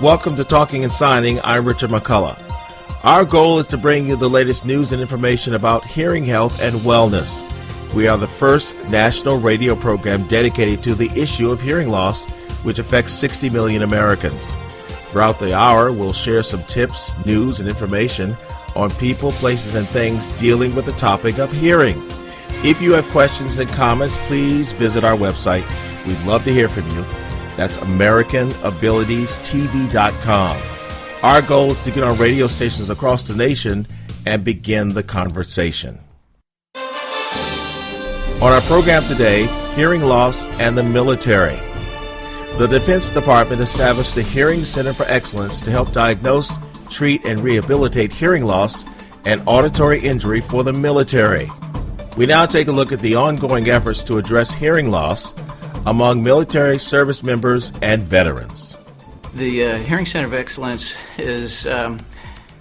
Welcome to Talking and Signing. I'm Richard McCullough. Our goal is to bring you the latest news and information about hearing health and wellness. We are the first national radio program dedicated to the issue of hearing loss, which affects 60 million Americans. Throughout the hour, we'll share some tips, news, and information on people, places, and things dealing with the topic of hearing. If you have questions and comments, please visit our website. We'd love to hear from you. That's AmericanAbilitiesTV.com. Our goal is to get on radio stations across the nation and begin the conversation. On our program today, hearing loss and the military. The Defense Department established the Hearing Center for Excellence to help diagnose, treat, and rehabilitate hearing loss and auditory injury for the military. We now take a look at the ongoing efforts to address hearing loss among military service members and veterans. The Hearing Center of Excellence is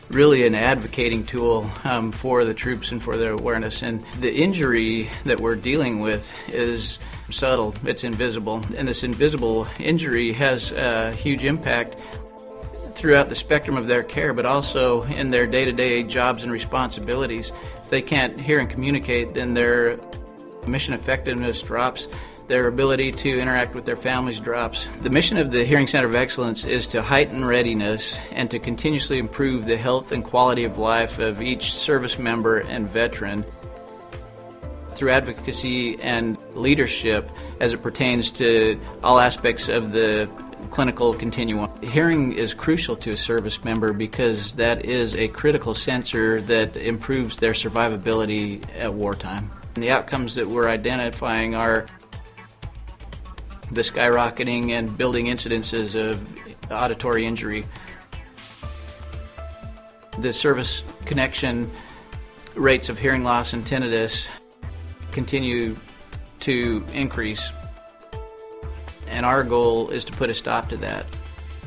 really an advocating tool for the troops and for their awareness. And the injury that we're dealing with is subtle, it's invisible. And this invisible injury has a huge impact throughout the spectrum of their care, but also in their day-to-day jobs and responsibilities. If they can't hear and communicate, then their mission effectiveness drops. Their ability to interact with their families drops. The mission of the Hearing Center of Excellence is to heighten readiness and to continuously improve the health and quality of life of each service member and veteran through advocacy and leadership as it pertains to all aspects of the clinical continuum. Hearing is crucial to a service member because that is a critical sensor that improves their survivability at wartime. And the outcomes that we're identifying are the skyrocketing and building incidences of auditory injury. The service connection rates of hearing loss and tinnitus continue to increase, and our goal is to put a stop to that.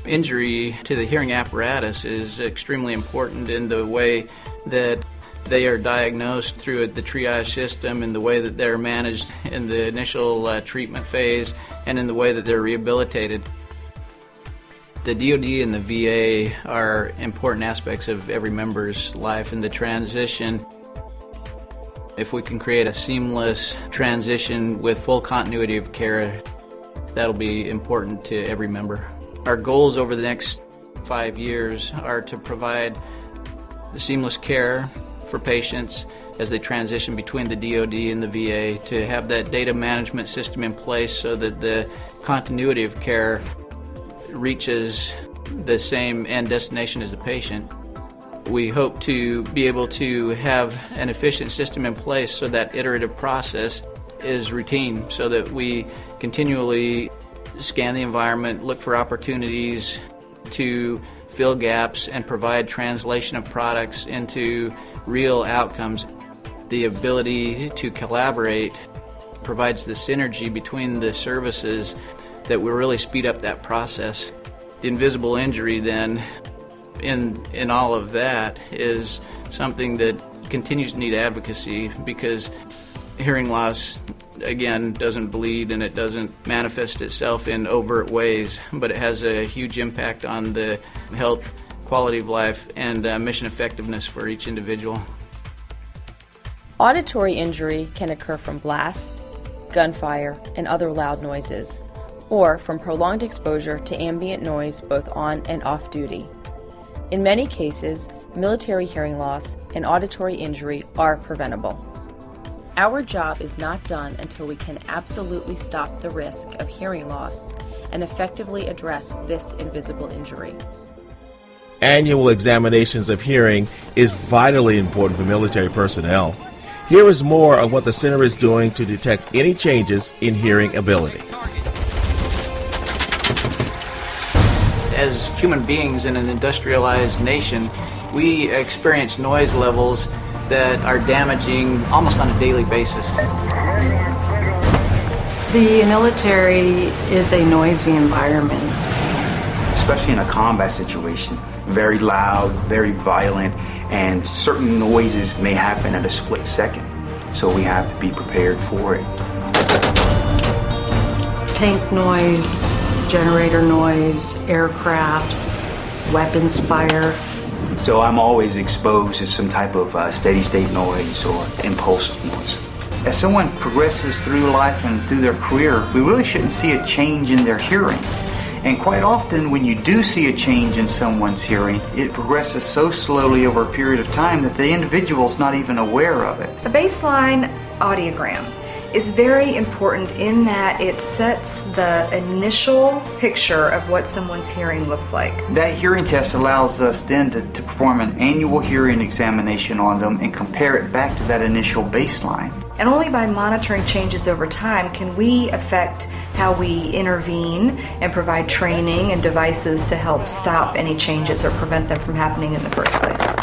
Injury to the hearing apparatus is extremely important in the way that they are diagnosed through the triage system, in the way that they're managed in the initial treatment phase, and in the way that they're rehabilitated. The DoD and the VA are important aspects of every member's life in the transition. If we can create a seamless transition with full continuity of care, that'll be important to every member. Our goals over the next 5 years are to provide the seamless care for patients as they transition between the DoD and the VA, to have that data management system in place so that the continuity of care reaches the same end destination as the patient. We hope to be able to have an efficient system in place so that iterative process is routine, so that we continually scan the environment, look for opportunities to fill gaps, and provide translation of products into real outcomes. The ability to collaborate provides the synergy between the services that will really speed up that process. The invisible injury then in all of that is something that continues to need advocacy, because hearing loss, again, doesn't bleed and it doesn't manifest itself in overt ways, but it has a huge impact on the health, quality of life, and mission effectiveness for each individual. Auditory injury can occur from blasts, gunfire, and other loud noises, or from prolonged exposure to ambient noise both on and off duty. In many cases, military hearing loss and auditory injury are preventable. Our job is not done until we can absolutely stop the risk of hearing loss and effectively address this invisible injury. Annual examinations of hearing is vitally important for military personnel. Here is more of what the center is doing to detect any changes in hearing ability. As human beings in an industrialized nation, we experience noise levels that are damaging almost on a daily basis. The military is a noisy environment. Especially in a combat situation, very loud, very violent, and certain noises may happen at a split second. So we have to be prepared for it. Tank noise, generator noise, aircraft, weapons fire. So I'm always exposed to some type of steady state noise or impulsive noise. As someone progresses through life and through their career, we really shouldn't see a change in their hearing. And quite often when you do see a change in someone's hearing, it progresses so slowly over a period of time that the individual's not even aware of it. A baseline audiogram is very important in that it sets the initial picture of what someone's hearing looks like. That hearing test allows us then to perform an annual hearing examination on them and compare it back to that initial baseline. And only by monitoring changes over time can we affect how we intervene and provide training and devices to help stop any changes or prevent them from happening in the first place.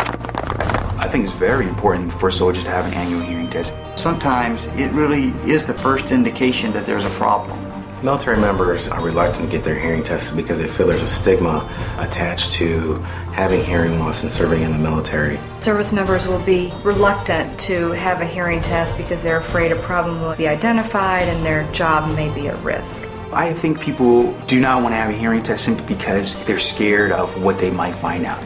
I think it's very important for soldiers to have an annual hearing test. Sometimes it really is the first indication that there's a problem. Military members are reluctant to get their hearing tested because they feel there's a stigma attached to having hearing loss and serving in the military. Service members will be reluctant to have a hearing test because they're afraid a problem will be identified and their job may be at risk. I think people do not want to have a hearing test simply because they're scared of what they might find out.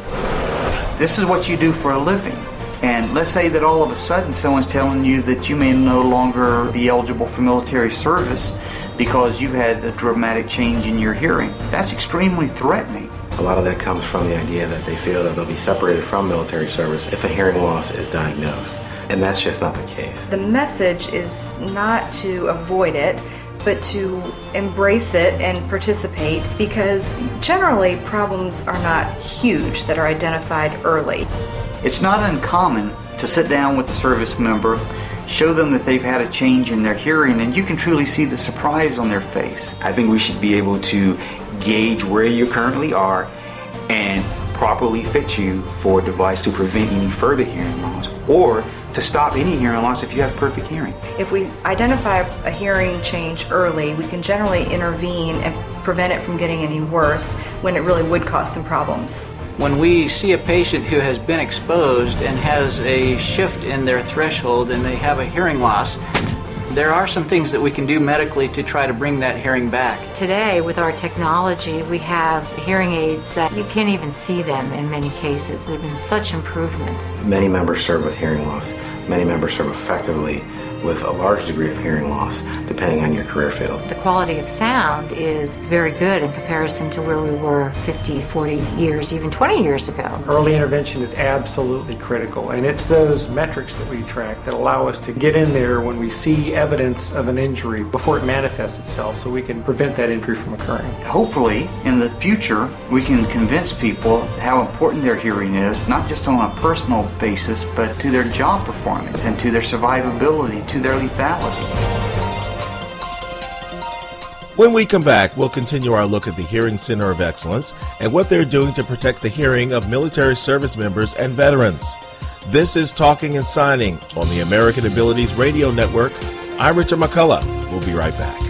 This is what you do for a living. And let's say that all of a sudden someone's telling you that you may no longer be eligible for military service because you've had a dramatic change in your hearing. That's extremely threatening. A lot of that comes from the idea that they feel that they'll be separated from military service if a hearing loss is diagnosed. And that's just not the case. The message is not to avoid it, but to embrace it and participate, because generally problems are not huge that are identified early. It's not uncommon to sit down with a service member, show them that they've had a change in their hearing, and you can truly see the surprise on their face. I think we should be able to gauge where you currently are and properly fit you for a device to prevent any further hearing loss or to stop any hearing loss if you have perfect hearing. If we identify a hearing change early, we can generally intervene and prevent it from getting any worse when it really would cause some problems. When we see a patient who has been exposed and has a shift in their threshold and they have a hearing loss, there are some things that we can do medically to try to bring that hearing back. Today, with our technology, we have hearing aids that you can't even see them in many cases. There have been such improvements. Many members serve with hearing loss. Many members serve effectively with a large degree of hearing loss, depending on your career field. The quality of sound is very good in comparison to where we were 50, 40 years, even 20 years ago. Early intervention is absolutely critical, and it's those metrics that we track that allow us to get in there when we see evidence of an injury before it manifests itself, so we can prevent that injury from occurring. Hopefully, in the future, we can convince people how important their hearing is, not just on a personal basis, but to their job performance and to their survivability, to their lethality. When we come back, we'll continue our look at the Hearing Center of Excellence and what they're doing to protect the hearing of military service members and veterans. This is Talking and Signing on the American Abilities Radio Network. I'm Richard McCullough. We'll be right back.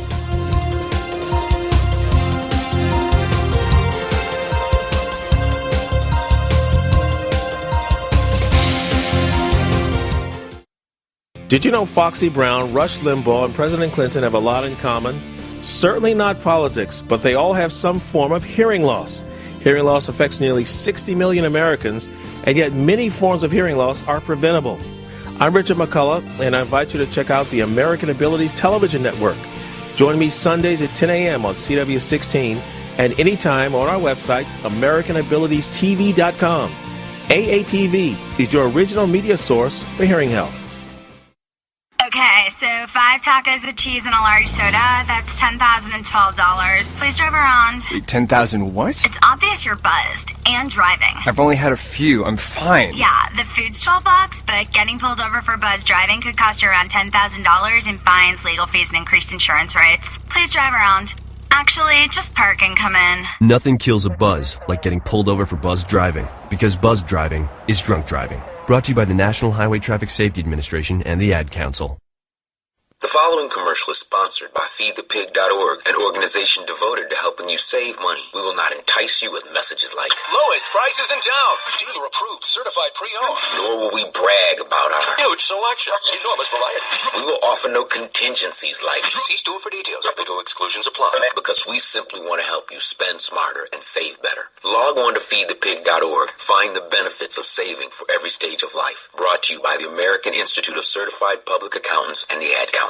Did you know Foxy Brown, Rush Limbaugh, and President Clinton have a lot in common? Certainly not politics, but they all have some form of hearing loss. Hearing loss affects nearly 60 million Americans, and yet many forms of hearing loss are preventable. I'm Richard McCullough, and I invite you to check out the American Abilities Television Network. Join me Sundays at 10 a.m. on CW16 and anytime on our website, AmericanAbilitiesTV.com. AATV is your original media source for hearing health. Okay, so 5 tacos with cheese and a large soda, that's $10,012. Please drive around. Wait, 10,000 what? It's obvious you're buzzed and driving. I've only had a few. I'm fine. Yeah, the food's $12, but getting pulled over for buzz driving could cost you around $10,000 in fines, legal fees, and increased insurance rates. Please drive around. Actually, just park and come in. Nothing kills a buzz like getting pulled over for buzz driving, because buzz driving is drunk driving. Brought to you by the National Highway Traffic Safety Administration and the Ad Council. The following commercial is sponsored by feedthepig.org, an organization devoted to helping you save money. We will not entice you with messages like lowest prices in town, dealer approved, certified pre-owned. Nor will we brag about our huge selection, enormous variety. We will offer no contingencies like see store for details. Legal exclusions apply. Because we simply want to help you spend smarter and save better. Log on to feedthepig.org. Find the benefits of saving for every stage of life. Brought to you by the American Institute of Certified Public Accountants and the Ad Council.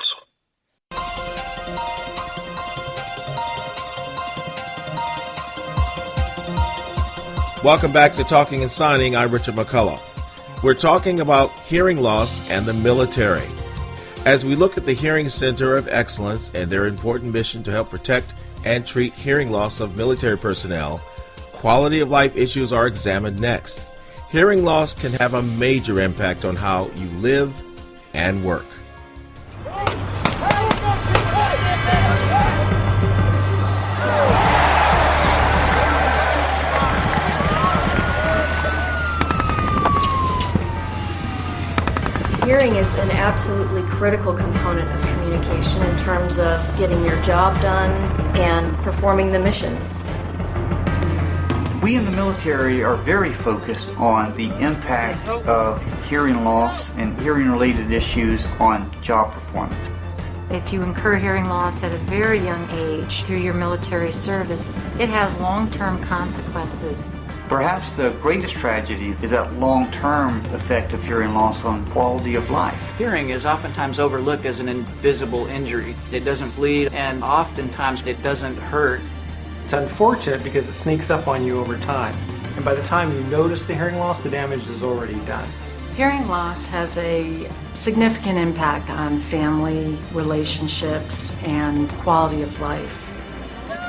Welcome back to Talking and Signing. I'm Richard McCullough. We're talking about hearing loss and the military. As we look at the Hearing Center of Excellence and their important mission to help protect and treat hearing loss of military personnel, quality of life issues are examined next. Hearing loss can have a major impact on how you live and work. Hearing is an absolutely critical component of communication in terms of getting your job done and performing the mission. We in the military are very focused on the impact of hearing loss and hearing-related issues on job performance. If you incur hearing loss at a very young age through your military service, it has long-term consequences. Perhaps the greatest tragedy is that long-term effect of hearing loss on quality of life. Hearing is oftentimes overlooked as an invisible injury. It doesn't bleed, and oftentimes it doesn't hurt. It's unfortunate because it sneaks up on you over time. And by the time you notice the hearing loss, the damage is already done. Hearing loss has a significant impact on family relationships and quality of life.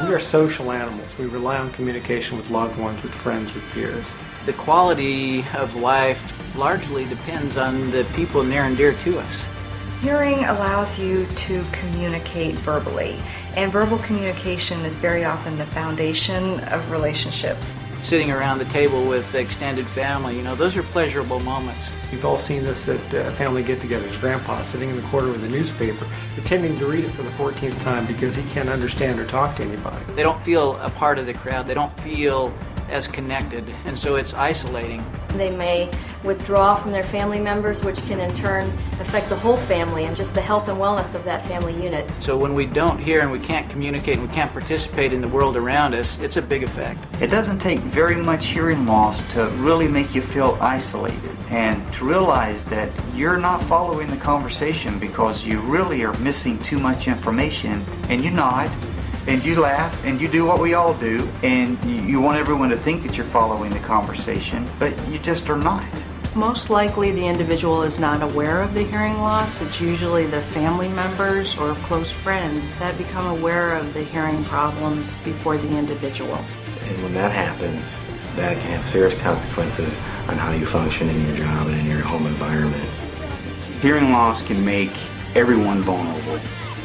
We are social animals. We rely on communication with loved ones, with friends, with peers. The quality of life largely depends on the people near and dear to us. Hearing allows you to communicate verbally, and verbal communication is very often the foundation of relationships. Sitting around the table with the extended family, those are pleasurable moments. You've all seen this at family get-togethers. Grandpa sitting in the corner with a newspaper, pretending to read it for the 14th time because he can't understand or talk to anybody. They don't feel a part of the crowd. They don't feel as connected, and so it's isolating. They may withdraw from their family members, which can in turn affect the whole family and just the health and wellness of that family unit. So when we don't hear and we can't communicate and we can't participate in the world around us, it's a big effect. It doesn't take very much hearing loss to really make you feel isolated and to realize that you're not following the conversation because you really are missing too much information, and you nod and you laugh and you do what we all do, and you want everyone to think that you're following the conversation, but you just are not. Most likely the individual is not aware of the hearing loss. It's usually the family members or close friends that become aware of the hearing problems before the individual. And when that happens, that can have serious consequences on how you function in your job and in your home environment. Hearing loss can make everyone vulnerable.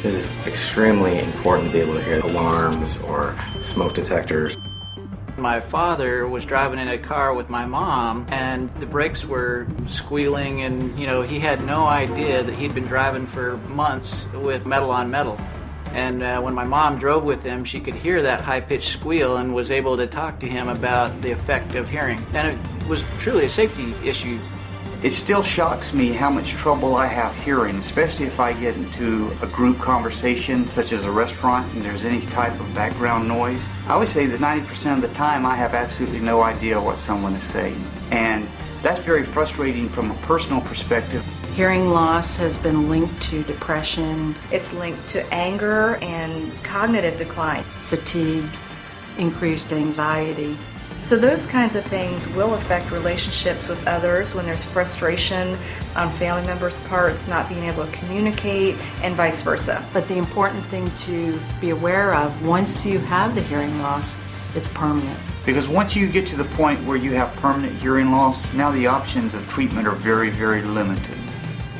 It is extremely important to be able to hear alarms or smoke detectors. My father was driving in a car with my mom, and the brakes were squealing, and he had no idea that he'd been driving for months with metal on metal. And when my mom drove with him, she could hear that high-pitched squeal and was able to talk to him about the effect of hearing. And it was truly a safety issue. It still shocks me how much trouble I have hearing, especially if I get into a group conversation such as a restaurant and there's any type of background noise. I always say that 90% of the time I have absolutely no idea what someone is saying. And that's very frustrating from a personal perspective. Hearing loss has been linked to depression. It's linked to anger and cognitive decline. Fatigue, increased anxiety. So those kinds of things will affect relationships with others when there's frustration on family members' parts, not being able to communicate, and vice versa. But the important thing to be aware of, once you have the hearing loss, it's permanent. Because once you get to the point where you have permanent hearing loss, now the options of treatment are very, very limited.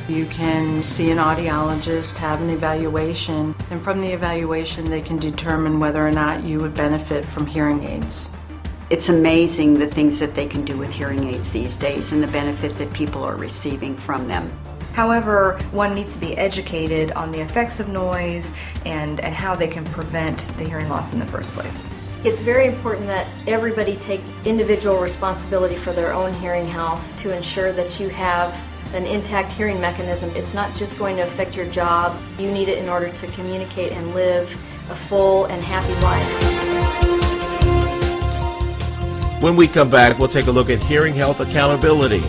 You can see an audiologist, have an evaluation, and from the evaluation they can determine whether or not you would benefit from hearing aids. It's amazing the things that they can do with hearing aids these days and the benefit that people are receiving from them. However, one needs to be educated on the effects of noise and how they can prevent the hearing loss in the first place. It's very important that everybody take individual responsibility for their own hearing health to ensure that you have an intact hearing mechanism. It's not just going to affect your job. You need it in order to communicate and live a full and happy life. When we come back, we'll take a look at hearing health accountability.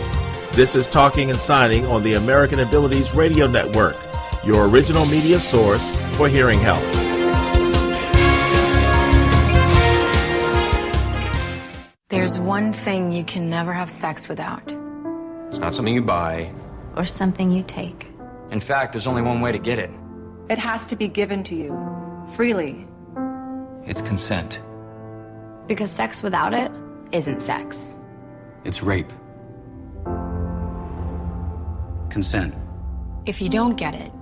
This is Talking and Signing on the American Abilities Radio Network, your original media source for hearing health. There's one thing you can never have sex without. It's not something you buy. Or something you take. In fact, there's only one way to get it. It has to be given to you, freely. It's consent. Because sex without it isn't sex. It's rape. Consent. If you don't get it,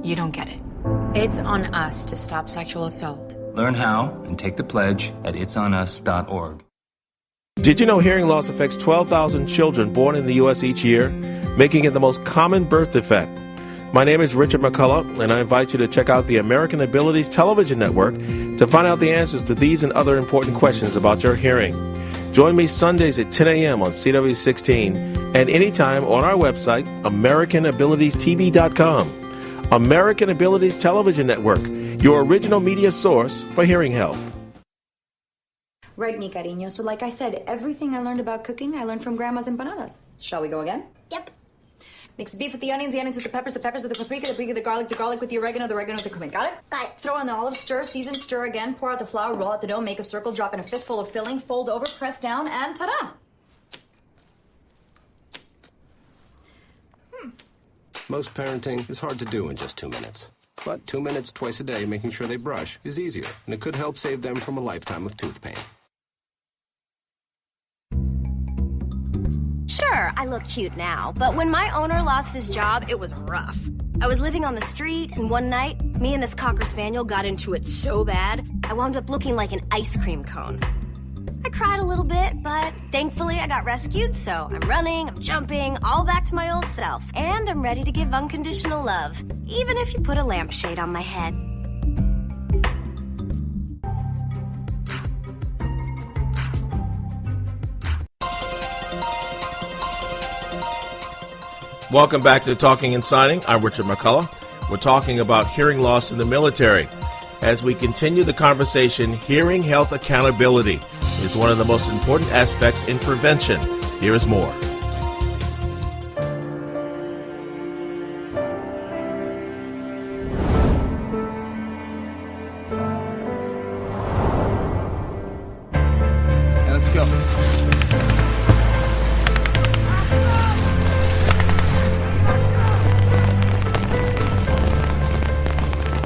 you don't get it. It's on us to stop sexual assault. Learn how and take the pledge at itsonus.org. Did you know hearing loss affects 12,000 children born in the U.S. each year, making it the most common birth defect? My name is Richard McCullough, and I invite you to check out the American Abilities Television Network to find out the answers to these and other important questions about your hearing. Join me Sundays at 10 a.m. on CW16 and anytime on our website, AmericanAbilitiesTV.com. American Abilities Television Network, your original media source for hearing health. Right, mi cariño. So like I said, everything I learned about cooking, I learned from Grandma's empanadas. Shall we go again? Yep. Mix beef with the onions with the peppers with the paprika the garlic with the oregano with the cumin. Got it? Got it. Throw on the olives, stir, season, stir again, pour out the flour, roll out the dough, make a circle, drop in a fistful of filling, fold over, press down, and ta-da! Most parenting is hard to do in just 2 minutes. But 2 minutes twice a day making sure they brush is easier, and it could help save them from a lifetime of tooth pain. Sure, I look cute now, but when my owner lost his job, it was rough. I was living on the street, and one night, me and this Cocker Spaniel got into it so bad, I wound up looking like an ice cream cone. I cried a little bit, but thankfully I got rescued, so I'm running, I'm jumping, all back to my old self, and I'm ready to give unconditional love, even if you put a lampshade on my head. Welcome back to Talking and Signing. I'm Richard McCullough. We're talking about hearing loss in the military. As we continue the conversation, hearing health accountability is one of the most important aspects in prevention. Here is more. Let's go.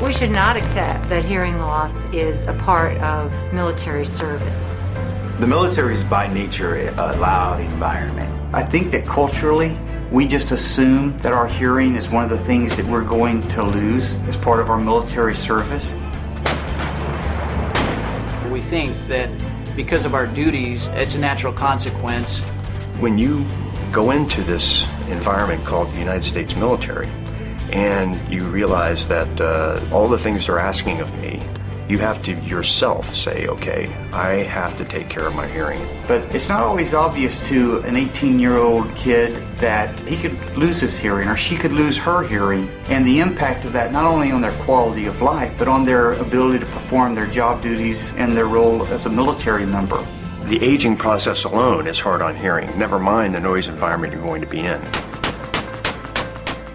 We should not accept that hearing loss is a part of military service. The military is by nature a loud environment. I think that culturally, we just assume that our hearing is one of the things that we're going to lose as part of our military service. We think that because of our duties, it's a natural consequence. When you go into this environment called the United States military, and you realize that all the things they're asking of me, you have to yourself say, okay, I have to take care of my hearing. But it's not always obvious to an 18-year-old kid that he could lose his hearing or she could lose her hearing, and the impact of that not only on their quality of life, but on their ability to perform their job duties and their role as a military member. The aging process alone is hard on hearing, never mind the noise environment you're going to be in.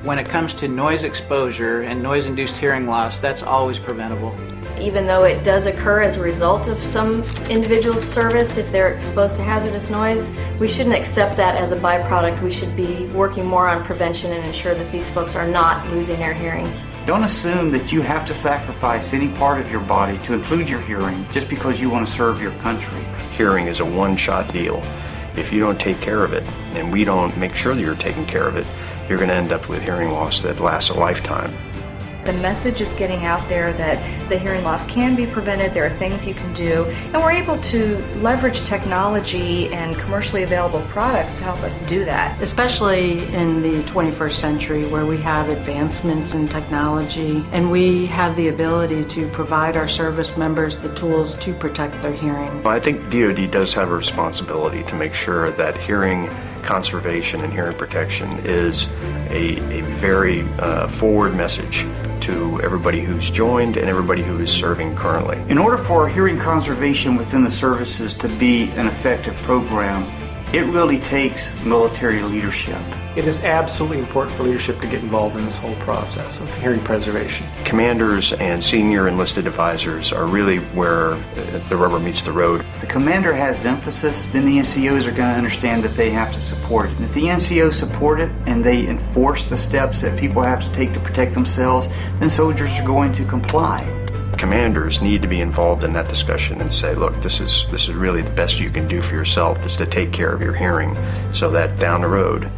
When it comes to noise exposure and noise-induced hearing loss, that's always preventable. Even though it does occur as a result of some individuals' service, if they're exposed to hazardous noise, we shouldn't accept that as a byproduct. We should be working more on prevention and ensure that these folks are not losing their hearing. Don't assume that you have to sacrifice any part of your body to include your hearing just because you want to serve your country. Hearing is a one-shot deal. If you don't take care of it, and we don't make sure that you're taking care of it, you're going to end up with hearing loss that lasts a lifetime. The message is getting out there that the hearing loss can be prevented, there are things you can do, and we're able to leverage technology and commercially available products to help us do that. Especially in the 21st century where we have advancements in technology and we have the ability to provide our service members the tools to protect their hearing. I think DoD does have a responsibility to make sure that hearing conservation and hearing protection is a very forward message to everybody who's joined and everybody who is serving currently. In order for hearing conservation within the services to be an effective program, it really takes military leadership. It is absolutely important for leadership to get involved in this whole process of hearing preservation. Commanders and senior enlisted advisors are really where the rubber meets the road. If the commander has emphasis, then the NCOs are going to understand that they have to support it. And if the NCOs support it and they enforce the steps that people have to take to protect themselves, then soldiers are going to comply. Commanders need to be involved in that discussion and say, look, this is really the best you can do for yourself is to take care of your hearing so that down the road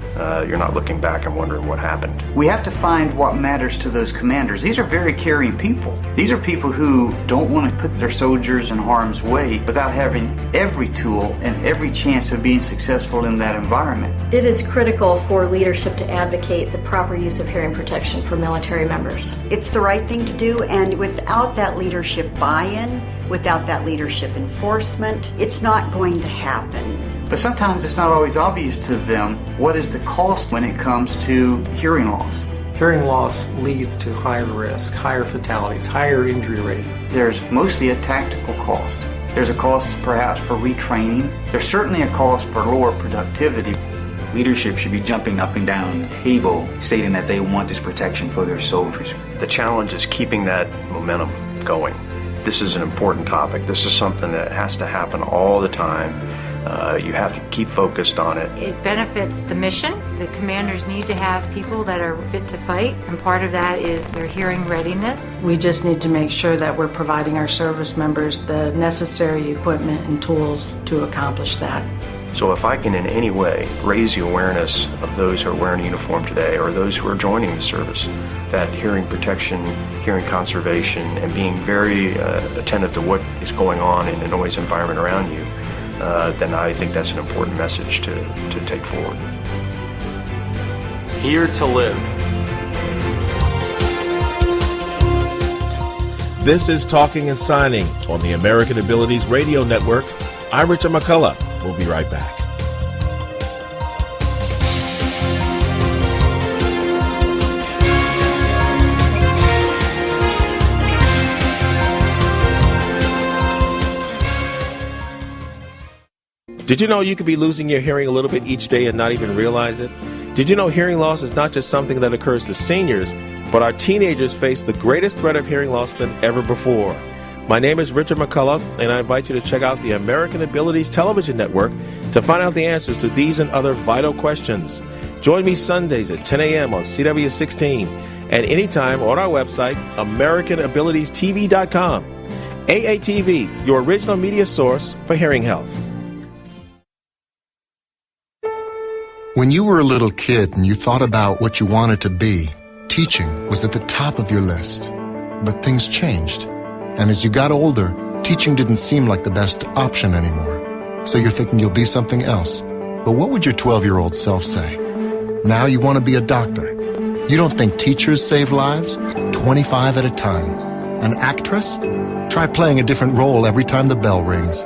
you're not looking back and wondering what happened. We have to find what matters to those commanders. These are very caring people. These are people who don't want to put their soldiers in harm's way without having every tool and every chance of being successful in that environment. It is critical for leadership to advocate the proper use of hearing protection for military members. It's the right thing to do, and without that leadership buy-in, without that leadership enforcement, it's not going to happen. But sometimes it's not always obvious to them what is the cost when it comes to hearing loss. Hearing loss leads to higher risk, higher fatalities, higher injury rates. There's mostly a tactical cost. There's a cost perhaps for retraining. There's certainly a cost for lower productivity. Leadership should be jumping up and down the table stating that they want this protection for their soldiers. The challenge is keeping that momentum going. This is an important topic. This is something that has to happen all the time. You have to keep focused on it. It benefits the mission. The commanders need to have people that are fit to fight, and part of that is their hearing readiness. We just need to make sure that we're providing our service members the necessary equipment and tools to accomplish that. So if I can in any way raise the awareness of those who are wearing a uniform today or those who are joining the service, that hearing protection, hearing conservation, and being very attentive to what is going on in the noise environment around you, then I think that's an important message to take forward. Here to live. This is Talking and Signing on the American Abilities Radio Network. I'm Richard McCullough. We'll be right back. Did you know you could be losing your hearing a little bit each day and not even realize it? Did you know hearing loss is not just something that occurs to seniors, but our teenagers face the greatest threat of hearing loss than ever before? My name is Richard McCullough, and I invite you to check out the American Abilities Television Network to find out the answers to these and other vital questions. Join me Sundays at 10 a.m. on CW16 and anytime on our website, AmericanAbilitiesTV.com. AATV, your original media source for hearing health. When you were a little kid and you thought about what you wanted to be, teaching was at the top of your list. But things changed. And as you got older, teaching didn't seem like the best option anymore. So you're thinking you'll be something else. But what would your 12-year-old self say? Now you want to be a doctor. You don't think teachers save lives? 25 at a time. An actress? Try playing a different role every time the bell rings.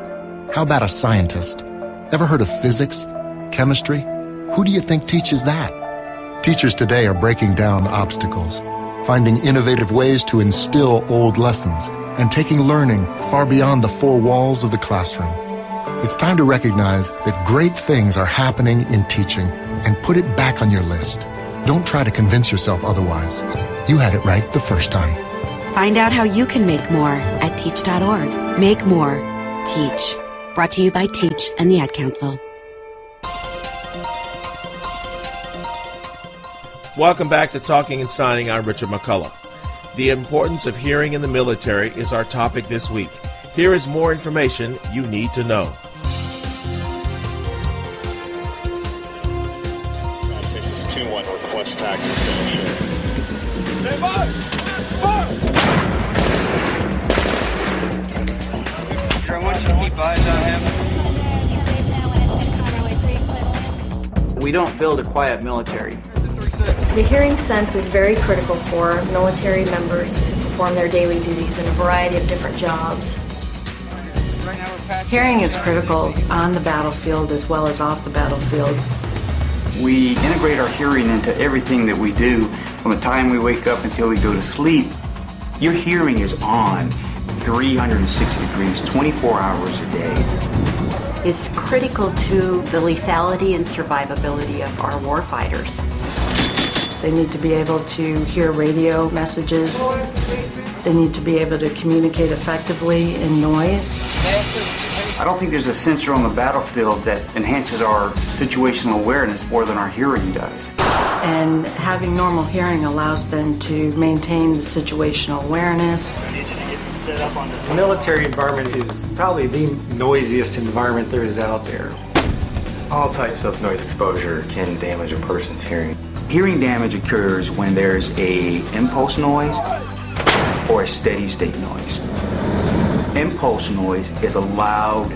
How about a scientist? Ever heard of physics? Chemistry? Who do you think teaches that? Teachers today are breaking down obstacles, finding innovative ways to instill old lessons, and taking learning far beyond the four walls of the classroom. It's time to recognize that great things are happening in teaching and put it back on your list. Don't try to convince yourself otherwise. You had it right the first time. Find out how you can make more at teach.org. Make more. Teach. Brought to you by Teach and the Ad Council. Welcome back to Talking and Signing. I'm Richard McCullough. The importance of hearing in the military is our topic this week. Here is more information you need to know. This is 2-1 request taxi. Stand by! We don't build a quiet military. The hearing sense is very critical for military members to perform their daily duties in a variety of different jobs. Hearing is critical on the battlefield as well as off the battlefield. We integrate our hearing into everything that we do from the time we wake up until we go to sleep. Your hearing is on 360 degrees, 24 hours a day. Is critical to the lethality and survivability of our warfighters. They need to be able to hear radio messages. They need to be able to communicate effectively in noise. I don't think there's a sensor on the battlefield that enhances our situational awareness more than our hearing does. And having normal hearing allows them to maintain the situational awareness. The military environment is probably the noisiest environment there is out there. All types of noise exposure can damage a person's hearing. Hearing damage occurs when there's a impulse noise or a steady state noise. Impulse noise is a loud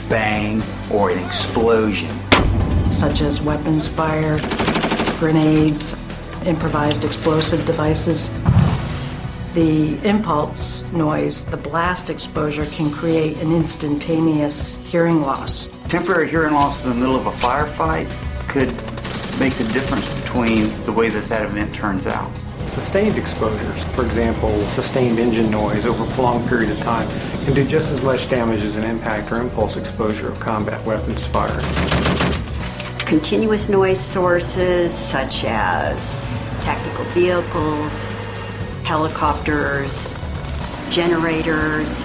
bang or an explosion. Such as weapons fire, grenades, improvised explosive devices. The impulse noise, the blast exposure, can create an instantaneous hearing loss. Temporary hearing loss in the middle of a firefight could make the difference between the way that event turns out. Sustained exposures, for example, sustained engine noise over a prolonged period of time, can do just as much damage as an impact or impulse exposure of combat weapons fire. Continuous noise sources such as tactical vehicles, helicopters, generators.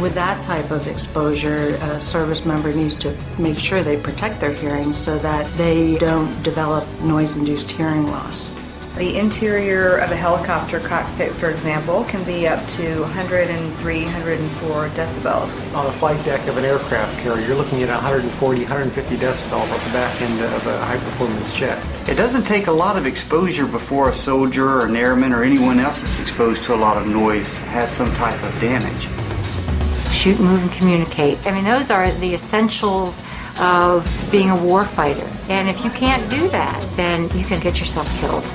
With that type of exposure, a service member needs to make sure they protect their hearing so that they don't develop noise-induced hearing loss. The interior of a helicopter cockpit, for example, can be up to 103, 104 decibels. On the flight deck of an aircraft carrier, you're looking at 140, 150 decibels off the back end of a high-performance jet. It doesn't take a lot of exposure before a soldier or an airman or anyone else that's exposed to a lot of noise has some type of damage. Shoot, move, and communicate. I mean, those are the essentials of being a warfighter. And if you can't do that, then you can get yourself killed.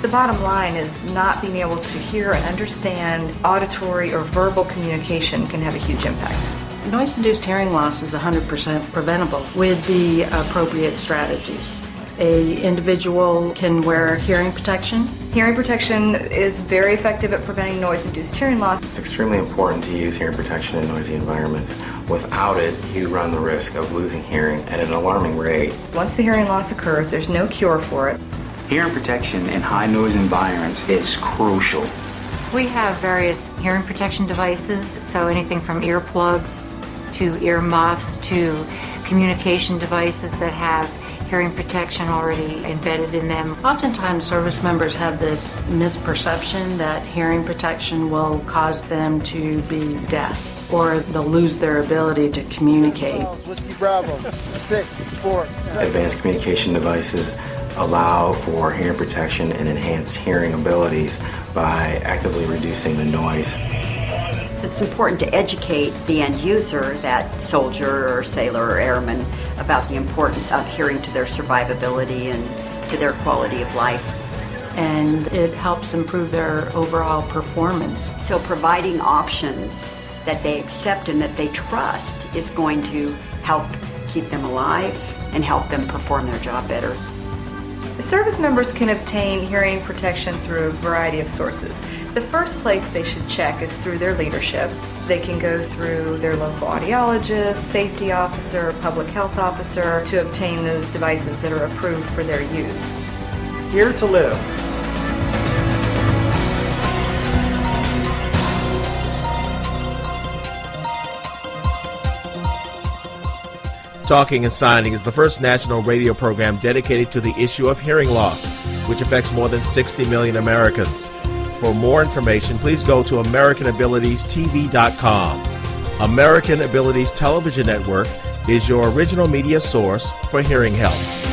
The bottom line is not being able to hear and understand auditory or verbal communication can have a huge impact. Noise-induced hearing loss is 100% preventable with the appropriate strategies. An individual can wear hearing protection. Hearing protection is very effective at preventing noise-induced hearing loss. It's extremely important to use hearing protection in noisy environments. Without it, you run the risk of losing hearing at an alarming rate. Once the hearing loss occurs, there's no cure for it. Hearing protection in high-noise environments is crucial. We have various hearing protection devices, so anything from earplugs to earmuffs to communication devices that have hearing protection already embedded in them. Oftentimes service members have this misperception that hearing protection will cause them to be deaf or they'll lose their ability to communicate. Whiskey Bravo, 6, 4, 7. Advanced communication devices allow for hearing protection and enhanced hearing abilities by actively reducing the noise. It's important to educate the end user, that soldier or sailor or airman, about the importance of hearing to their survivability and to their quality of life. And it helps improve their overall performance. So providing options that they accept and that they trust is going to help keep them alive and help them perform their job better. Service members can obtain hearing protection through a variety of sources. The first place they should check is through their leadership. They can go through their local audiologist, safety officer, public health officer to obtain those devices that are approved for their use. Here to live. Talking and Signing is the first national radio program dedicated to the issue of hearing loss, which affects more than 60 million Americans. For more information, please go to AmericanAbilitiesTV.com. American Abilities Television Network is your original media source for hearing health.